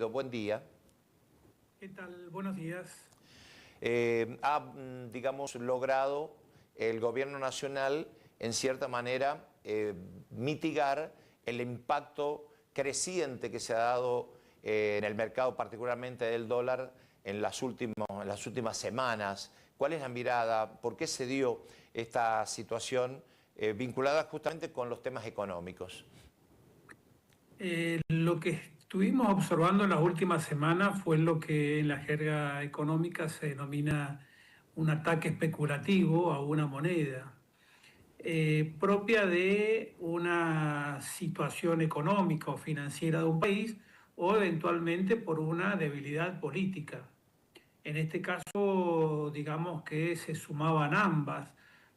Buen día. ¿Qué tal? Buenos días. Digamos, logrado el gobierno nacional, en cierta manera, mitigar el impacto creciente que se ha dado en el mercado, particularmente del dólar, en las últimas semanas. ¿Cuál es la mirada? ¿Por qué se dio esta situación vinculada justamente con los temas económicos? Lo que estuvimos observando en las últimas semanas fue lo que en la jerga económica se denomina un ataque especulativo a una moneda, propia de una situación económica o financiera de un país o eventualmente por una debilidad política. En este caso, digamos que se sumaban ambas,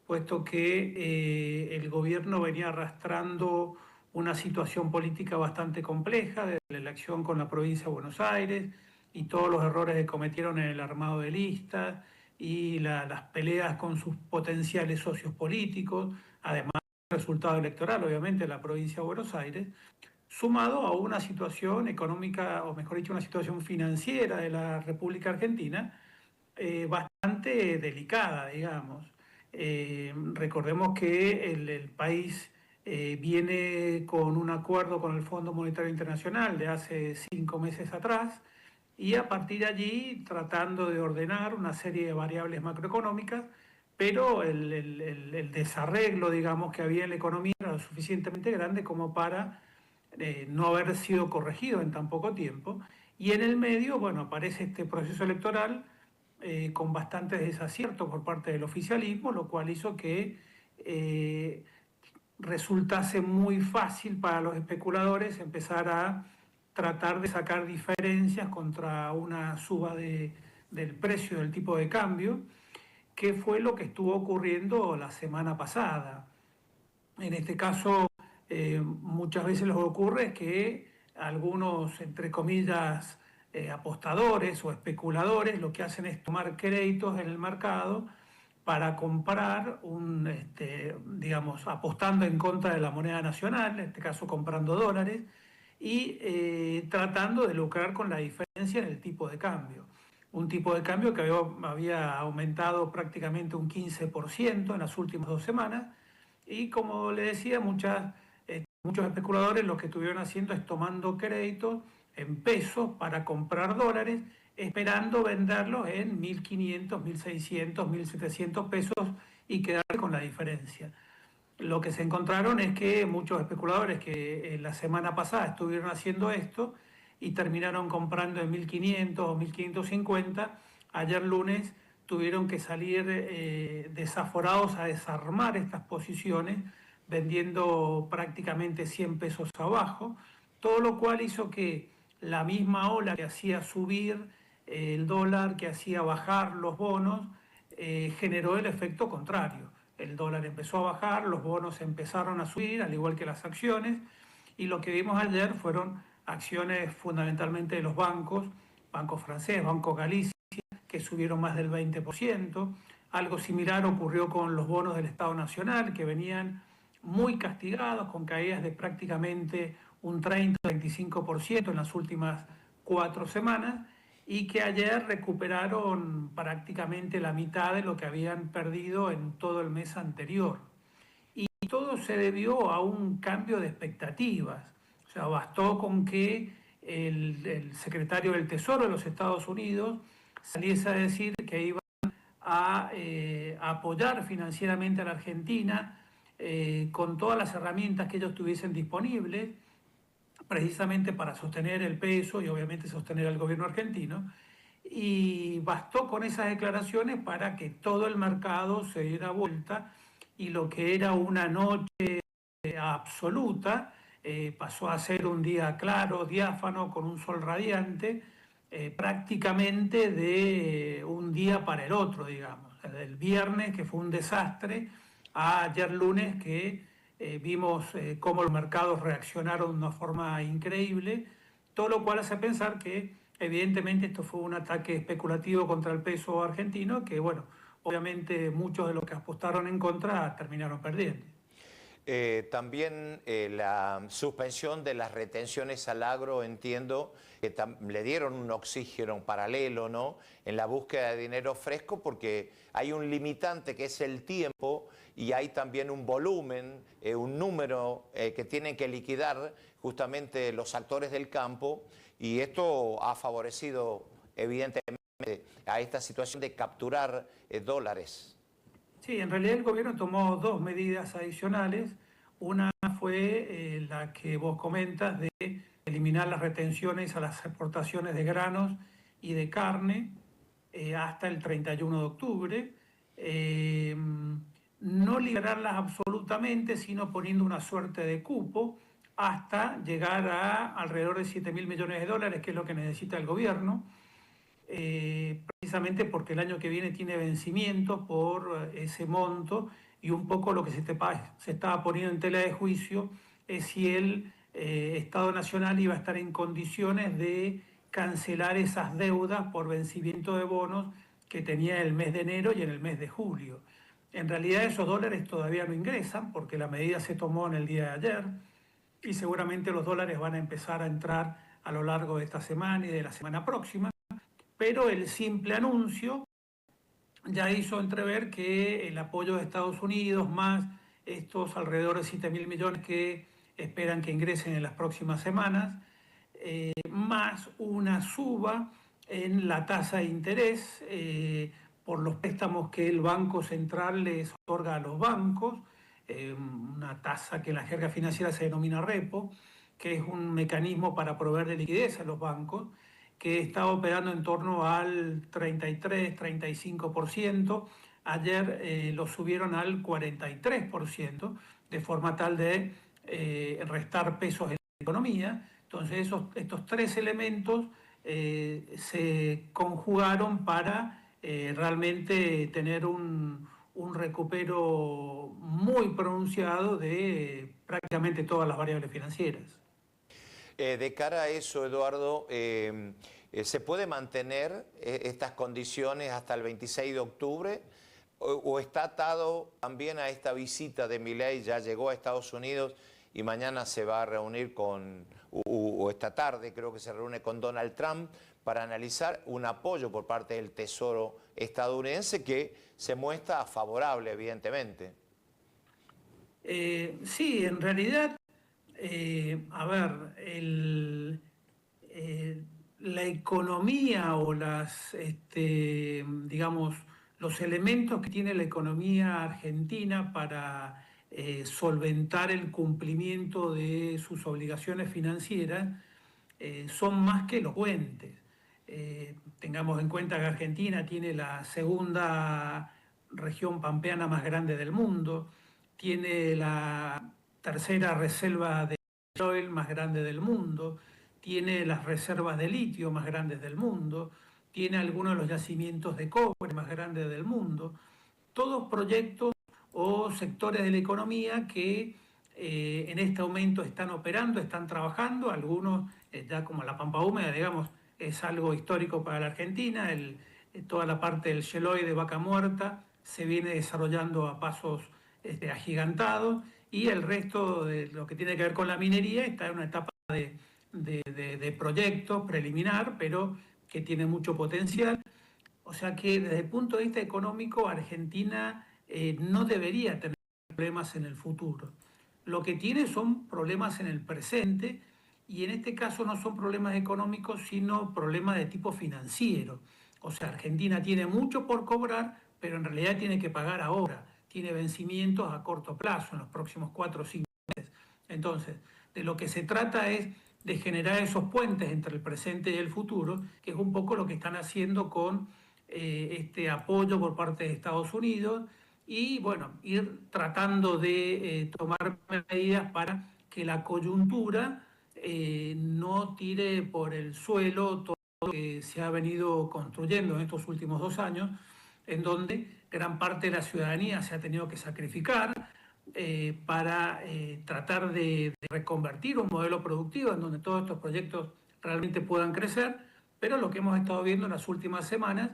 puesto que el gobierno venía arrastrando una situación política bastante compleja, desde la elección con la provincia de Buenos Aires y todos los errores que cometieron en el armado de listas y las peleas con sus potenciales socios políticos, además del resultado electoral, obviamente, de la provincia de Buenos Aires, sumado a una situación económica, o mejor dicho, una situación financiera de la República Argentina bastante delicada, digamos. Recordemos que el país viene con un acuerdo con el Fondo Monetario Internacional de hace 5 meses atrás y a partir de allí tratando de ordenar una serie de variables macroeconómicas, pero el desarreglo, digamos, que había en la economía era lo suficientemente grande como para no haber sido corregido en tan poco tiempo. Y en el medio, bueno, aparece este proceso electoral con bastantes desaciertos por parte del oficialismo, lo cual hizo que eh, resultase muy fácil para los especuladores empezar a tratar de sacar diferencias contra una suba del precio del tipo de cambio, que fue lo que estuvo ocurriendo la semana pasada. En este caso, muchas veces lo que ocurre es que algunos, entre comillas, apostadores o especuladores lo que hacen es tomar créditos en el mercado para comprar, digamos, apostando en contra de la moneda nacional, en este caso comprando dólares, y tratando de lucrar con la diferencia en el tipo de cambio. Un tipo de cambio que había aumentado prácticamente un 15% en las últimas 2 semanas y como le decía, muchos especuladores lo que estuvieron haciendo es tomando créditos en pesos para comprar dólares, esperando venderlos en 1.500, 1.600, 1.700 pesos y quedarse con la diferencia. Lo que se encontraron es que muchos especuladores que la semana pasada estuvieron haciendo esto y terminaron comprando en 1.500 o 1.550, ayer lunes tuvieron que salir desaforados a desarmar estas posiciones, vendiendo prácticamente 100 pesos abajo, todo lo cual hizo que la misma ola que hacía subir el dólar, que hacía bajar los bonos, generó el efecto contrario. El dólar empezó a bajar, los bonos empezaron a subir, al igual que las acciones, y lo que vimos ayer fueron acciones fundamentalmente de los bancos, Banco Francés, Banco Galicia, que subieron más del 20%. Algo similar ocurrió con los bonos del Estado Nacional, que venían muy castigados, con caídas de prácticamente un 30-25% en las últimas 4 semanas, y que ayer recuperaron prácticamente la mitad de lo que habían perdido en todo el mes anterior. Y todo se debió a un cambio de expectativas. O sea, bastó con que el secretario del Tesoro de los Estados Unidos saliese a decir que iba a apoyar financieramente a la Argentina con todas las herramientas que ellos tuviesen disponibles, precisamente para sostener el peso y obviamente sostener al gobierno argentino. Y bastó con esas declaraciones para que todo el mercado se diera vuelta y lo que era una noche absoluta pasó a ser un día claro, diáfano, con un sol radiante, prácticamente de un día para el otro, digamos. El viernes, que fue un desastre, a ayer lunes, que vimos cómo los mercados reaccionaron de una forma increíble, todo lo cual hace pensar que evidentemente esto fue un ataque especulativo contra el peso argentino, que bueno, obviamente muchos de los que apostaron en contra terminaron perdiendo. También la suspensión de las retenciones al agro, entiendo que le dieron un oxígeno paralelo, ¿no?, en la búsqueda de dinero fresco, porque hay un limitante que es el tiempo y hay también un volumen, un número que tienen que liquidar justamente los actores del campo, y esto ha favorecido evidentemente a esta situación de capturar dólares. Sí, en realidad el gobierno tomó dos medidas adicionales. Una fue la que vos comentas de eliminar las retenciones a las exportaciones de granos y de carne hasta el 31 de octubre. Eh, no liberarlas absolutamente, sino poniendo una suerte de cupo hasta llegar a alrededor de 7.000 millones de dólares, que es lo que necesita el gobierno. Precisamente porque el año que viene tiene vencimiento por ese monto, y un poco lo que se estaba poniendo en tela de juicio es si el Estado Nacional iba a estar en condiciones de cancelar esas deudas por vencimiento de bonos que tenía en el mes de enero y en el mes de julio. En realidad esos dólares todavía no ingresan porque la medida se tomó en el día de ayer, y seguramente los dólares van a empezar a entrar a lo largo de esta semana y de la semana próxima. Pero el simple anuncio ya hizo entrever que el apoyo de Estados Unidos, más estos alrededor de 7.000 millones que esperan que ingresen en las próximas semanas, más una suba en la tasa de interés por los préstamos que el Banco Central les otorga a los bancos, una tasa que en la jerga financiera se denomina repo, que es un mecanismo para proveer de liquidez a los bancos, que está operando en torno al 33-35%. Ayer lo subieron al 43%, de forma tal de restar pesos en la economía. Entonces estos tres elementos se conjugaron para realmente tener un recupero muy pronunciado de prácticamente todas las variables financieras. De cara a eso, Eduardo, ¿se puede mantener estas condiciones hasta el 26 de octubre? ¿O está atado también a esta visita de Milei? Ya llegó a Estados Unidos y mañana se va a reunir o esta tarde creo que se reúne con Donald Trump para analizar un apoyo por parte del Tesoro estadounidense que se muestra favorable, evidentemente. Sí, en realidad, a ver, la economía o digamos, los elementos que tiene la economía argentina para solventar el cumplimiento de sus obligaciones financieras son más que elocuentes. Tengamos en cuenta que Argentina tiene la segunda región pampeana más grande del mundo, tiene la tercera reserva de oil más grande del mundo, tiene las reservas de litio más grandes del mundo, tiene algunos de los yacimientos de cobre más grandes del mundo, todos proyectos o sectores de la economía que en este momento están operando, están trabajando, algunos ya como la Pampa Húmeda, digamos, es algo histórico para la Argentina, toda la parte del shale oil de Vaca Muerta se viene desarrollando a pasos agigantados, y el resto de lo que tiene que ver con la minería está en una etapa de proyecto preliminar, pero que tiene mucho potencial. O sea que desde el punto de vista económico, Argentina no debería tener problemas en el futuro. Lo que tiene son problemas en el presente, y en este caso no son problemas económicos, sino problemas de tipo financiero. O sea, Argentina tiene mucho por cobrar, pero en realidad tiene que pagar ahora. Tiene vencimientos a corto plazo, en los próximos 4 o 5 meses. Entonces, de lo que se trata es de generar esos puentes entre el presente y el futuro, que es un poco lo que están haciendo con este apoyo por parte de Estados Unidos, y bueno, ir tratando de tomar medidas para que la coyuntura no tire por el suelo todo lo que se ha venido construyendo en estos últimos 2 años, en donde gran parte de la ciudadanía se ha tenido que sacrificar para tratar de reconvertir un modelo productivo en donde todos estos proyectos realmente puedan crecer. Pero lo que hemos estado viendo en las últimas semanas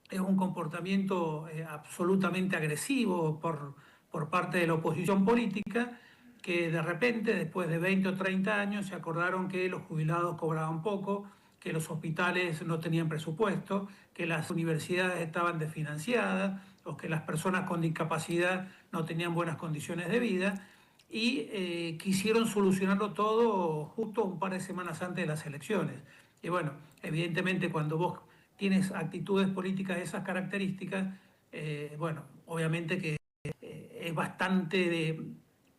es un comportamiento absolutamente agresivo por por parte de la oposición política, que de repente, después de 20 o 30 años, se acordaron que los jubilados cobraban poco, que los hospitales no tenían presupuesto, que las universidades estaban desfinanciadas o que las personas con discapacidad no tenían buenas condiciones de vida y quisieron solucionarlo todo justo un par de semanas antes de las elecciones. Y bueno, evidentemente cuando vos tienes actitudes políticas de esas características, bueno, obviamente que es bastante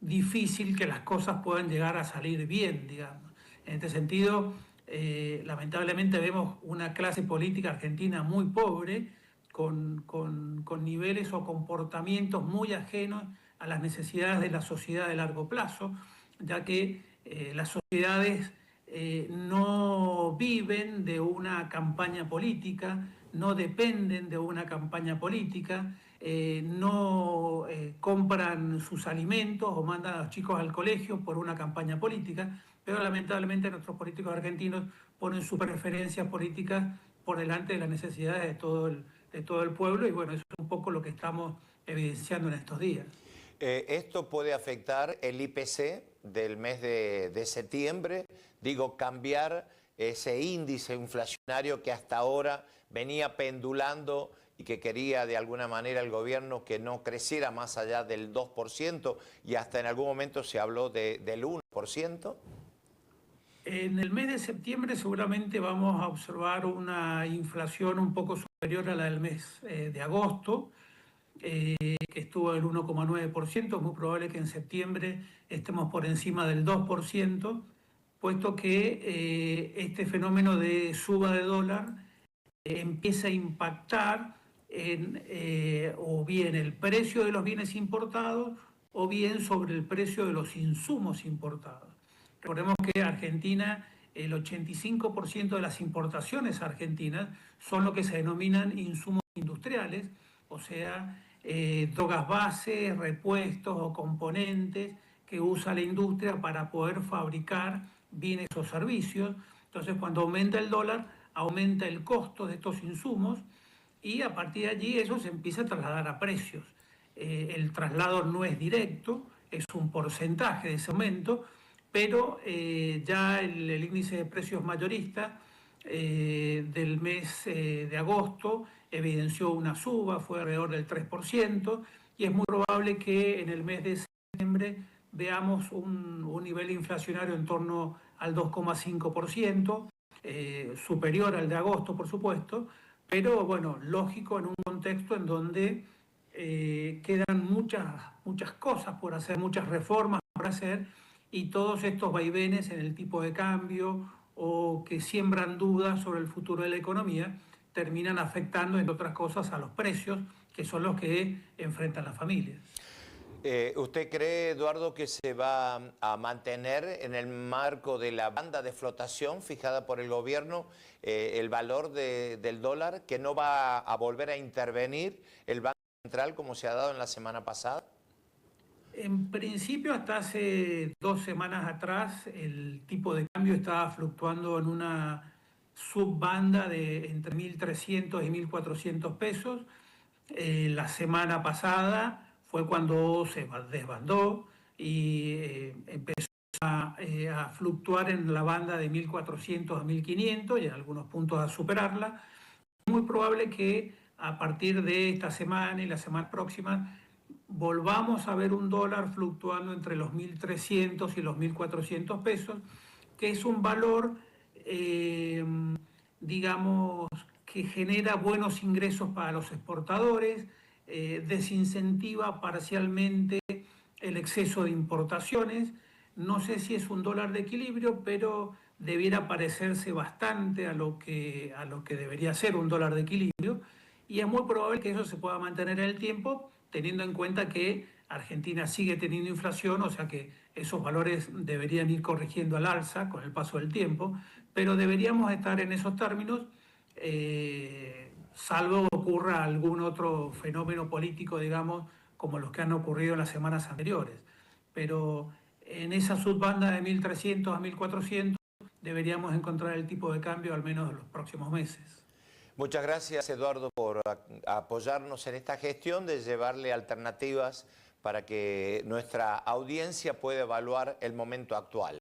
difícil que las cosas puedan llegar a salir bien, digamos. En este sentido, lamentablemente vemos una clase política argentina muy pobre, con niveles o comportamientos muy ajenos a las necesidades de la sociedad de largo plazo, ya que las sociedades no viven de una campaña política, no dependen de una campaña política, no compran sus alimentos o mandan a los chicos al colegio por una campaña política, pero lamentablemente nuestros políticos argentinos ponen sus preferencias políticas por delante de las necesidades de todo el pueblo y bueno, eso es un poco lo que estamos evidenciando en estos días. ¿Esto puede afectar el IPC del mes de septiembre? Digo, cambiar ese índice inflacionario que hasta ahora venía pendulando y que quería de alguna manera el gobierno que no creciera más allá del 2% y hasta en algún momento se habló del 1%. En el mes de septiembre seguramente vamos a observar una inflación un poco superior a la del mes de agosto, que estuvo el 1,9%. Es muy probable que en septiembre estemos por encima del 2%, puesto que este fenómeno de suba de dólar empieza a impactar en o bien el precio de los bienes importados o bien sobre el precio de los insumos importados. Recordemos que Argentina, el 85% de las importaciones argentinas son lo que se denominan insumos industriales, o sea, drogas base, repuestos o componentes que usa la industria para poder fabricar bienes o servicios. Entonces, cuando aumenta el dólar, aumenta el costo de estos insumos y a partir de allí eso se empieza a trasladar a precios. El traslado no es directo, es un porcentaje de ese aumento, pero ya el índice de precios mayorista del mes de agosto evidenció una suba, fue alrededor del 3%, y es muy probable que en el mes de septiembre veamos un nivel inflacionario en torno al 2,5%, superior al de agosto, por supuesto, pero bueno, lógico en un contexto en donde quedan muchas cosas por hacer, muchas reformas por hacer, y todos estos vaivenes en el tipo de cambio o que siembran dudas sobre el futuro de la economía terminan afectando, entre otras cosas, a los precios, que son los que enfrentan las familias. ¿Usted cree, Eduardo, que se va a mantener en el marco de la banda de flotación fijada por el gobierno el valor del dólar, que no va a volver a intervenir el Banco Central como se ha dado en la semana pasada? En principio, hasta hace 2 semanas atrás, el tipo de cambio estaba fluctuando en una subbanda de entre 1.300 y 1.400 pesos. La semana pasada fue cuando se desbandó y empezó a fluctuar en la banda de 1.400 a 1.500 y en algunos puntos a superarla. Es muy probable que a partir de esta semana y la semana próxima volvamos a ver un dólar fluctuando entre los 1.300 y los 1.400 pesos, que es un valor, digamos, que genera buenos ingresos para los exportadores, desincentiva parcialmente el exceso de importaciones. No sé si es un dólar de equilibrio, pero debiera parecerse bastante a lo que debería ser un dólar de equilibrio, y es muy probable que eso se pueda mantener en el tiempo, teniendo en cuenta que Argentina sigue teniendo inflación, o sea que esos valores deberían ir corrigiendo al alza con el paso del tiempo, pero deberíamos estar en esos términos, salvo ocurra algún otro fenómeno político, digamos, como los que han ocurrido en las semanas anteriores. Pero en esa subbanda de 1.300 a 1.400 deberíamos encontrar el tipo de cambio al menos en los próximos meses. Muchas gracias, Eduardo, por apoyarnos en esta gestión de llevarle alternativas para que nuestra audiencia pueda evaluar el momento actual.